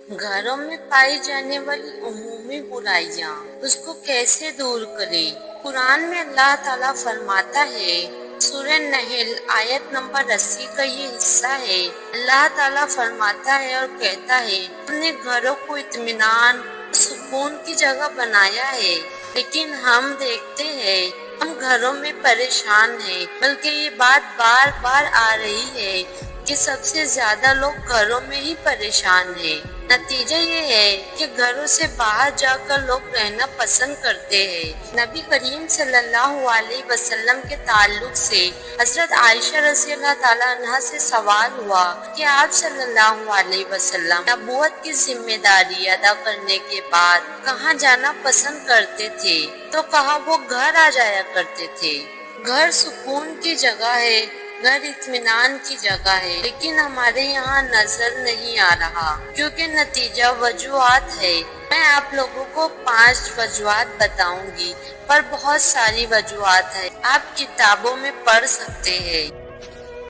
گھروں میں پائی جانے والی عمومی برائیاں اس کو کیسے دور کرے؟ قرآن میں اللہ تعالیٰ فرماتا ہے، سورہ نحل آیت نمبر 80 کا یہ حصہ ہے۔ اللہ تعالیٰ فرماتا ہے اور کہتا ہے، ہم نے گھروں کو اطمینان سکون کی جگہ بنایا ہے، لیکن ہم دیکھتے ہیں ہم گھروں میں پریشان ہیں، بلکہ یہ بات بار بار آ رہی ہے کہ سب سے زیادہ لوگ گھروں میں ہی پریشان ہیں۔ نتیجہ یہ ہے کہ گھروں سے باہر جا کر لوگ رہنا پسند کرتے ہیں۔ نبی کریم صلی اللہ علیہ وسلم کے تعلق سے حضرت عائشہ رضی اللہ تعالیٰ عنہا سے سوال ہوا کہ آپ صلی اللہ علیہ وسلم نبوت کی ذمہ داری ادا کرنے کے بعد کہاں جانا پسند کرتے تھے؟ تو کہا وہ گھر آ جایا کرتے تھے۔ گھر سکون کی جگہ ہے، گھر اطمینان کی جگہ ہے، لیکن ہمارے یہاں نظر نہیں آ رہا، کیونکہ نتیجہ وجوہات ہے۔ میں آپ لوگوں کو 5 وجوہات بتاؤں گی، پر بہت ساری وجوہات ہیں، آپ کتابوں میں پڑھ سکتے ہیں۔